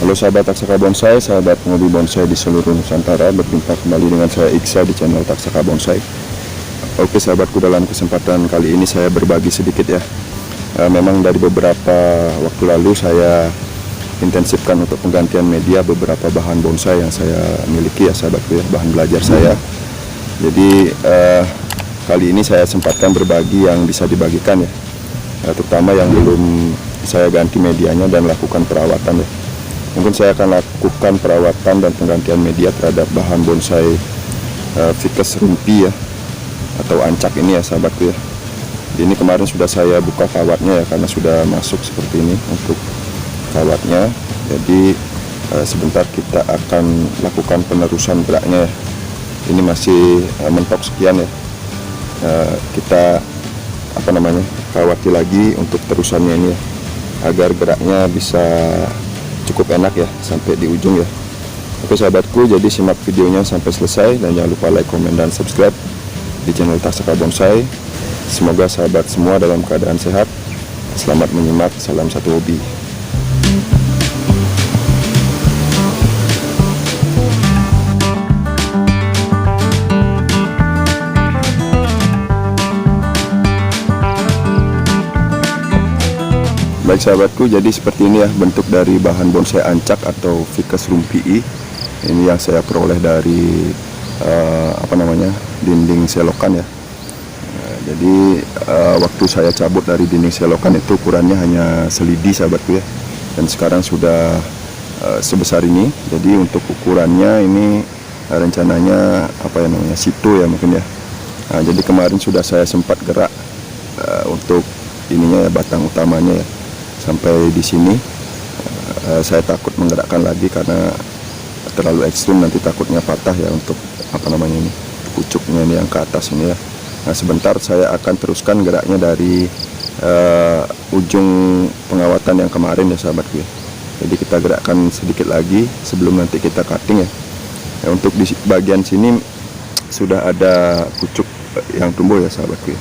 Halo sahabat Taksaka Bonsai, sahabat hobi bonsai di seluruh Nusantara. Berjumpa kembali dengan saya Iksa di channel Taksaka Bonsai. Oke sahabatku, dalam kesempatan kali ini saya berbagi sedikit ya. Memang dari beberapa waktu lalu saya intensifkan untuk penggantian media beberapa bahan bonsai yang saya miliki ya sahabatku ya, bahan belajar saya. Jadi kali ini saya sempatkan berbagi yang bisa dibagikan ya, terutama yang belum saya ganti medianya dan lakukan perawatan ya. Mungkin saya akan lakukan perawatan dan penggantian media terhadap bahan bonsai ficus rumpi ya, atau ancak ini ya sahabatku ya. Ini kemarin sudah saya buka kawatnya ya, karena sudah masuk seperti ini untuk kawatnya. Jadi sebentar kita akan lakukan penerusan geraknya ya. Ini masih mentok sekian ya. Kita kawati lagi untuk terusannya ini ya, agar geraknya bisa cukup enak ya sampai di ujung ya. Oke sahabatku, jadi simak videonya sampai selesai dan jangan lupa like, komen, dan subscribe di channel Taksaka Bonsai. Semoga sahabat semua dalam keadaan sehat. Selamat menyimak, salam satu hobi. Baik sahabatku, jadi seperti ini ya bentuk dari bahan bonsai ancak atau ficus rumpii. Ini yang saya peroleh dari dinding selokan ya. Jadi waktu saya cabut dari dinding selokan itu ukurannya hanya selidi sahabatku ya, dan sekarang sudah sebesar ini. Jadi untuk ukurannya ini rencananya situ ya mungkin ya. Nah, jadi kemarin sudah saya sempat gerak untuk ininya ya, batang utamanya ya, sampai di sini. Saya takut menggerakkan lagi karena terlalu ekstrim, nanti takutnya patah ya untuk ini pucuknya ini yang ke atas ini ya. Nah sebentar saya akan teruskan geraknya dari ujung pengawatan yang kemarin ya sahabatku ya. Jadi kita gerakkan sedikit lagi sebelum nanti kita cutting ya. Nah, untuk di bagian sini sudah ada pucuk yang tumbuh ya sahabatku ya.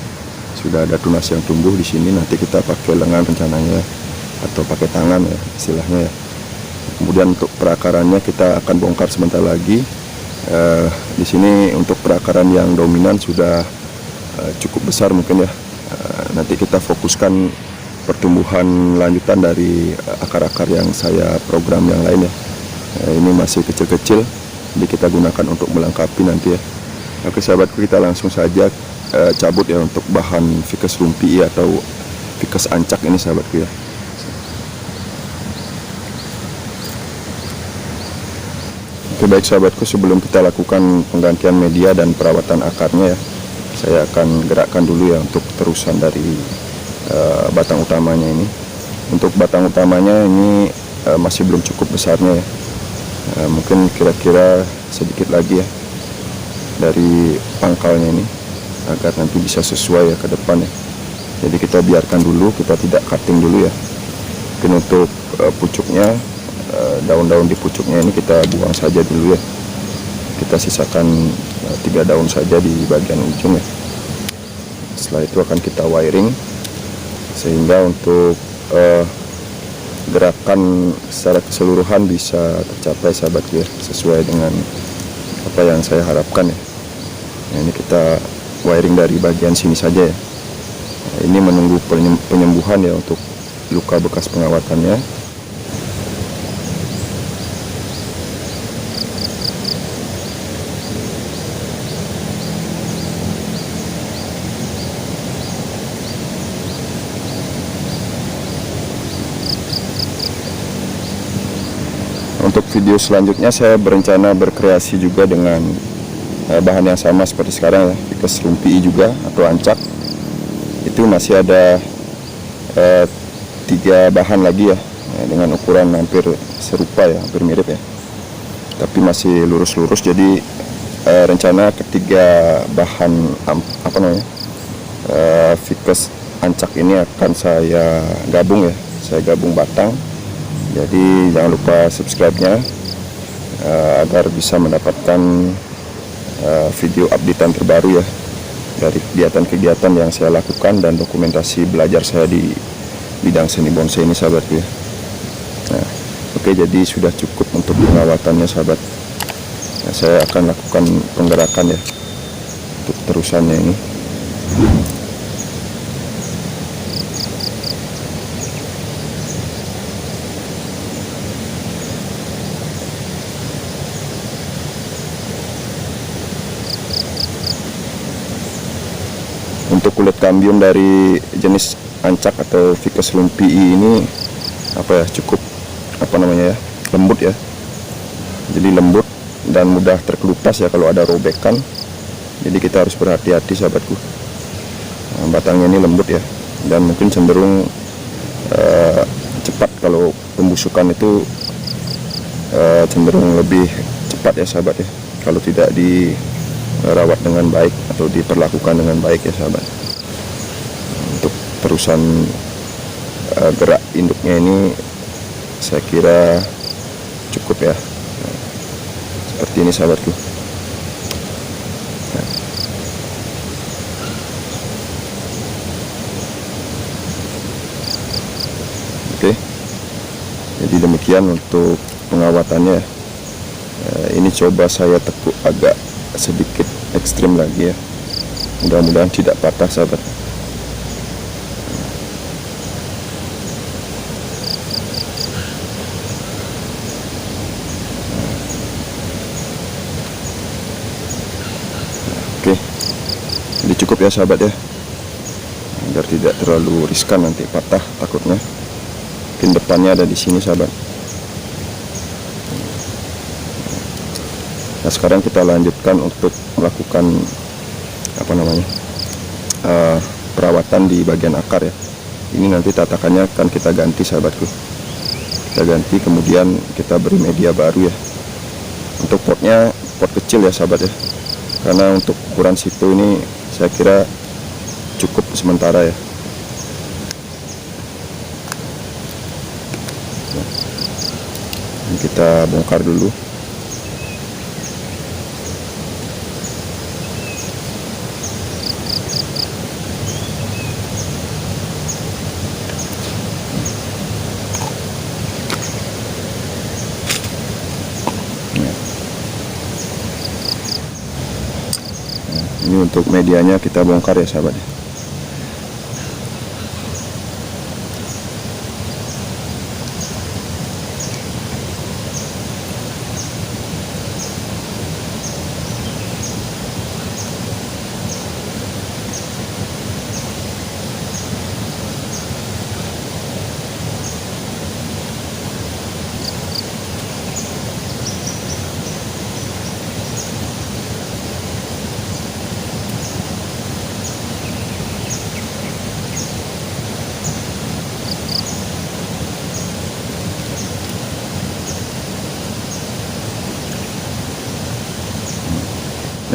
Sudah ada tunas yang tumbuh di sini, nanti kita pakai lengan rencananya atau pakai tangan ya istilahnya ya. Kemudian untuk perakarannya kita akan bongkar sebentar lagi. Di sini untuk perakaran yang dominan sudah cukup besar mungkin ya. Nanti kita fokuskan pertumbuhan lanjutan dari akar-akar yang saya program yang lain ya. Ini masih kecil-kecil, jadi kita gunakan untuk melengkapi nanti ya. Oke sahabatku, kita langsung saja cabut ya untuk bahan ficus rumpii atau ficus ancak ini sahabatku ya. Oke baik sahabatku, sebelum kita lakukan penggantian media dan perawatan akarnya ya, saya akan gerakkan dulu ya untuk terusan dari batang utamanya ini. Untuk batang utamanya ini masih belum cukup besarnya ya. Mungkin kira-kira sedikit lagi ya dari pangkalnya ini, agar nanti bisa sesuai ya ke depan ya. Jadi kita biarkan dulu, kita tidak cutting dulu ya. Mungkin untuk pucuknya, daun-daun di pucuknya ini kita buang saja dulu ya. Kita sisakan 3 daun saja di bagian ujung ya. Setelah itu akan kita wiring sehingga untuk gerakan secara keseluruhan bisa tercapai sahabatku ya, sesuai dengan apa yang saya harapkan ya. Nah, ini kita wiring dari bagian sini saja ya. Nah, ini menunggu penyembuhan ya untuk luka bekas pengawatannya. Untuk video selanjutnya saya berencana berkreasi juga dengan bahan yang sama seperti sekarang ya, ficus rumpii juga atau ancak. Itu masih ada 3 bahan lagi ya, dengan ukuran hampir serupa ya, hampir mirip ya, tapi masih lurus-lurus. Jadi rencana ketiga bahan ficus ancak ini akan saya gabung ya, saya gabung batang. Jadi jangan lupa subscribe-nya agar bisa mendapatkan video updatean terbaru ya dari kegiatan-kegiatan yang saya lakukan dan dokumentasi belajar saya di bidang seni bonsai ini sahabatku ya. Nah, Oke, jadi sudah cukup untuk pengawatannya sahabat. Nah, saya akan lakukan penggerakan ya untuk terusannya ini. Untuk kulit kambium dari jenis ancak atau Ficus lumpii ini cukup lembut ya. Jadi lembut dan mudah terkelupas ya kalau ada robekan. Jadi kita harus berhati-hati sahabatku. Nah, batangnya ini lembut ya, dan mungkin cenderung cepat kalau pembusukan itu cenderung lebih cepat ya sahabat ya, kalau tidak dirawat dengan baik atau diperlakukan dengan baik ya sahabat. Untuk terusan gerak induknya ini saya kira cukup ya. Nah, seperti ini sahabatku. Nah. Oke, jadi demikian untuk pengawatannya. Ini coba saya tekuk agak sedikit ekstrim lagi ya, mudah-mudahan tidak patah sahabat. Oke, jadi cukup ya sahabat ya, agar tidak terlalu riskan nanti patah takutnya. Mungkin depannya ada di sini sahabat. Nah, sekarang kita lanjutkan untuk melakukan perawatan di bagian akar ya. Ini nanti tatakannya akan kita ganti sahabatku. Kita ganti, kemudian kita beri media baru ya. Untuk potnya pot kecil ya sahabat ya, karena untuk ukuran situ ini saya kira cukup sementara ya. Nah, ini kita bongkar dulu. Ini untuk medianya kita bongkar ya sahabat.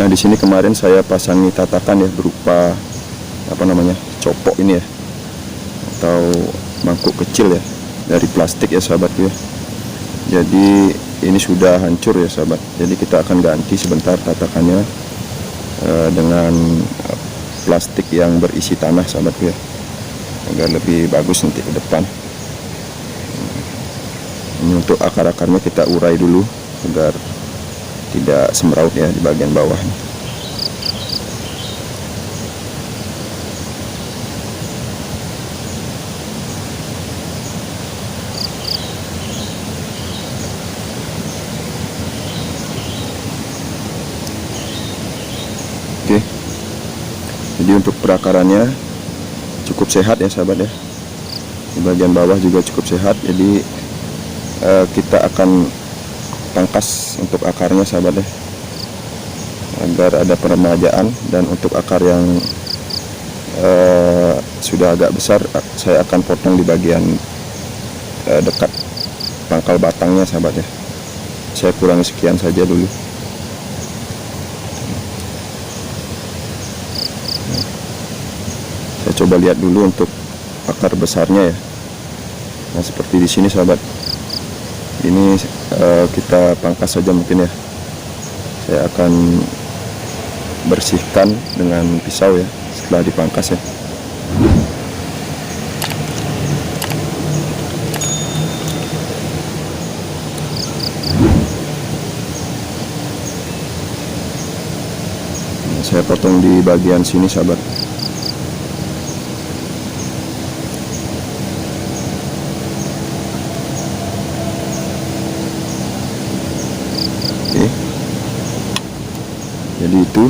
Nah, di sini kemarin saya pasangi tatakan ya, berupa copok ini ya, atau mangkuk kecil ya, dari plastik ya sahabat ya. Jadi ini sudah hancur ya sahabat. Jadi kita akan ganti sebentar tatakannya dengan plastik yang berisi tanah sahabat ya, agar lebih bagus nanti ke depan. Ini untuk akar-akarnya kita urai dulu agar tidak semeraut ya di bagian bawah. Oke, jadi untuk perakarannya cukup sehat ya sahabat ya, di bagian bawah juga cukup sehat. Jadi kita akan pangkas untuk akarnya sahabat ya, agar ada peremajaan. Dan untuk akar yang sudah agak besar, saya akan potong di bagian dekat pangkal batangnya sahabat ya. Saya kurangi sekian saja dulu. Saya coba lihat dulu untuk akar besarnya ya. Nah, seperti di sini sahabat. Ini kita pangkas saja mungkin ya. Saya akan bersihkan dengan pisau ya setelah dipangkas ya. Saya potong di bagian sini sahabat. Oke. Jadi itu.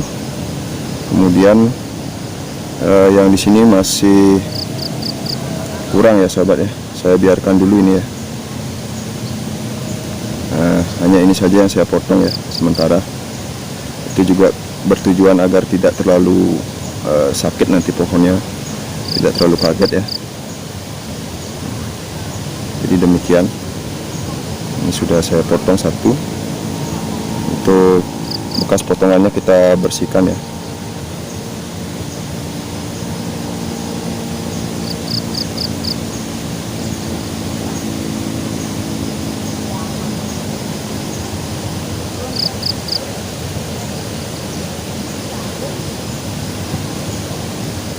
Kemudian yang di sini masih kurang ya sahabat ya. Saya biarkan dulu ini ya. Hanya ini saja yang saya potong ya sementara. Itu juga bertujuan agar tidak terlalu sakit nanti pohonnya, tidak terlalu kaget ya. Jadi demikian. Ini sudah saya potong satu. Untuk bekas potongannya kita bersihkan ya.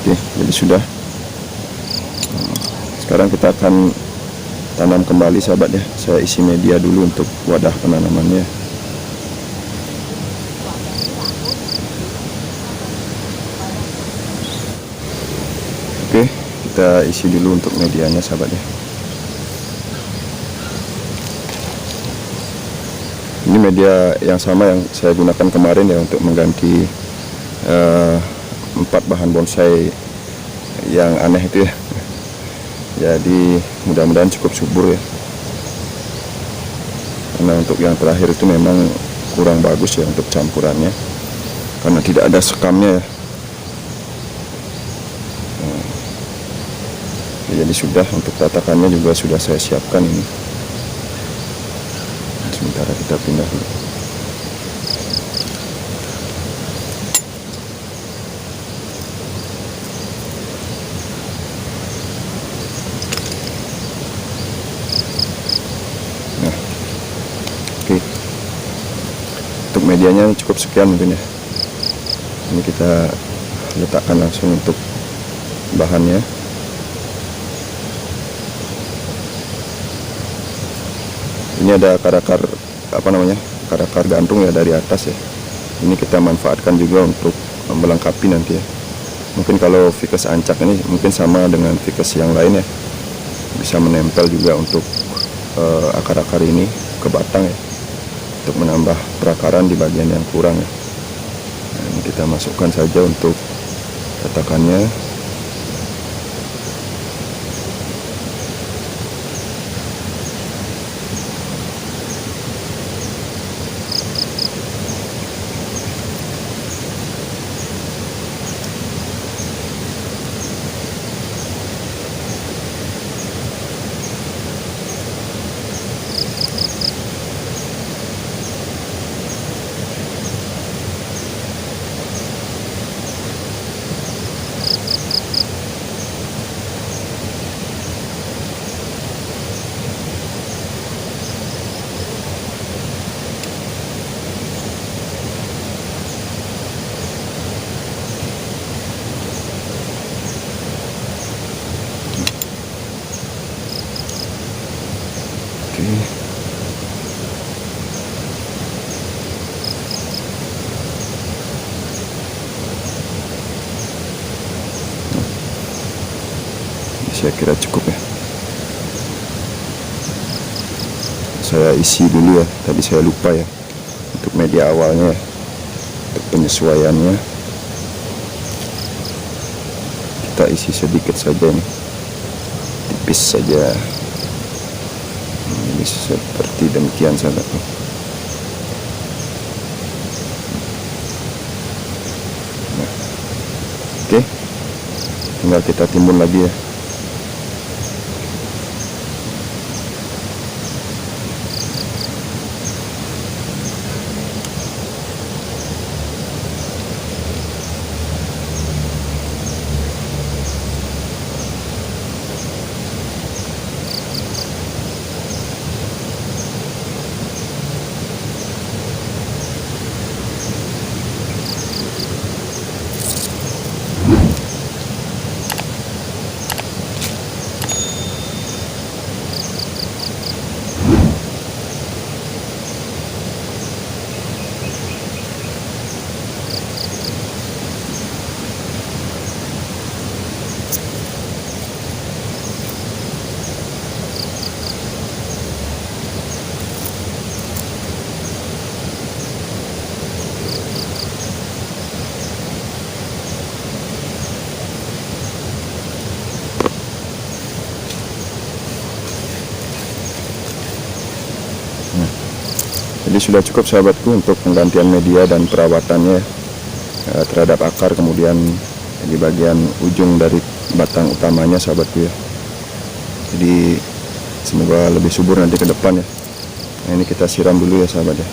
Oke, jadi sudah. Sekarang kita akan tanam kembali sahabat ya. Saya isi media dulu untuk wadah penanamannya. Oke, kita isi dulu untuk medianya sahabat ya. Ini media yang sama yang saya gunakan kemarin ya untuk mengganti 4 bahan bonsai yang aneh itu ya. Jadi mudah-mudahan cukup subur ya. Karena untuk yang terakhir itu memang kurang bagus ya untuk campurannya, karena tidak ada sekamnya ya. Jadi sudah, untuk tatakannya juga sudah saya siapkan ini. Sementara kita pindah dulu. Nah, oke. Untuk medianya cukup sekian mungkin ya. Ini kita letakkan langsung untuk bahannya. Ini ada karakar karakar gantung ya dari atas ya. Ini kita manfaatkan juga untuk melengkapi nanti ya. Mungkin kalau ficus ancak ini mungkin sama dengan ficus yang lain ya, bisa menempel juga untuk akar-akar ini ke batang ya, untuk menambah perakaran di bagian yang kurang ya. Nah, ini kita masukkan saja untuk tatakannya. Saya kira cukup ya. Saya isi dulu ya, tadi saya lupa ya, untuk media awalnya, untuk penyesuaiannya kita isi sedikit saja nih, tipis saja. Ini seperti demikian sahabat. Nah, oke, tinggal kita timbun lagi ya. sudah cukup sahabatku untuk penggantian media dan perawatannya terhadap akar, kemudian di bagian ujung dari batang utamanya sahabatku ya. Jadi semoga lebih subur nanti ke depan ya. Nah, ini kita siram dulu ya sahabat ya.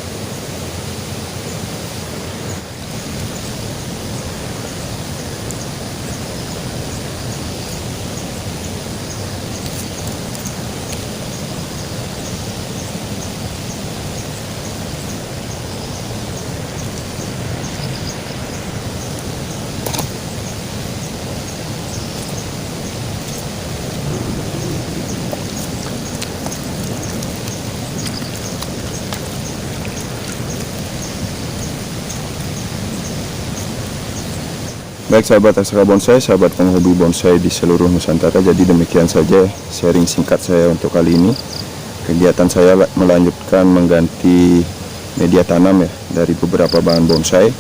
Baik sahabat Taksaka Bonsai, sahabat penghobi bonsai di seluruh Nusantara, jadi demikian saja sharing singkat saya untuk kali ini. Kegiatan saya melanjutkan mengganti media tanam ya dari beberapa bahan bonsai,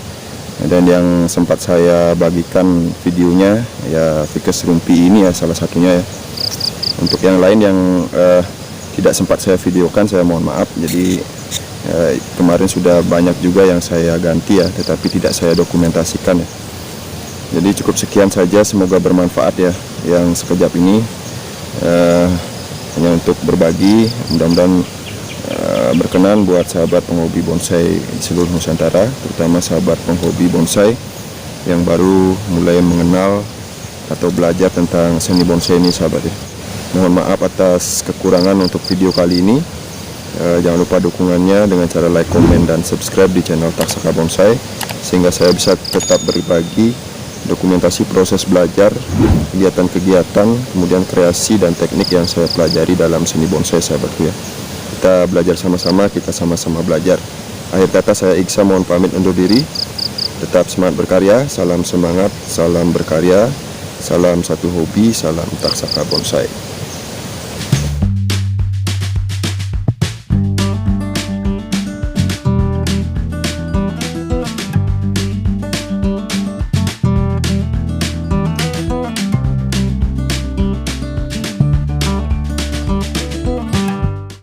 dan yang sempat saya bagikan videonya ya Ficus rumpi ini ya salah satunya ya. Untuk yang lain yang tidak sempat saya videokan, saya mohon maaf. Jadi kemarin sudah banyak juga yang saya ganti ya, tetapi tidak saya dokumentasikan ya. Jadi cukup sekian saja, semoga bermanfaat ya yang sekejap ini, hanya untuk berbagi, mudah-mudahan berkenan buat sahabat penghobi bonsai di seluruh Nusantara, terutama sahabat penghobi bonsai yang baru mulai mengenal atau belajar tentang seni bonsai ini sahabat ya. Mohon maaf atas kekurangan untuk video kali ini. Jangan lupa dukungannya dengan cara like, komen, dan subscribe di channel Taksaka Bonsai, sehingga saya bisa tetap berbagi dokumentasi proses belajar, kegiatan-kegiatan, kemudian kreasi dan teknik yang saya pelajari dalam seni bonsai sahabatku ya. Kita belajar sama-sama, kita sama-sama belajar. Akhir kata saya Iksa mohon pamit undur diri. Tetap semangat berkarya, salam semangat, salam berkarya, salam satu hobi, salam Taksaka Bonsai.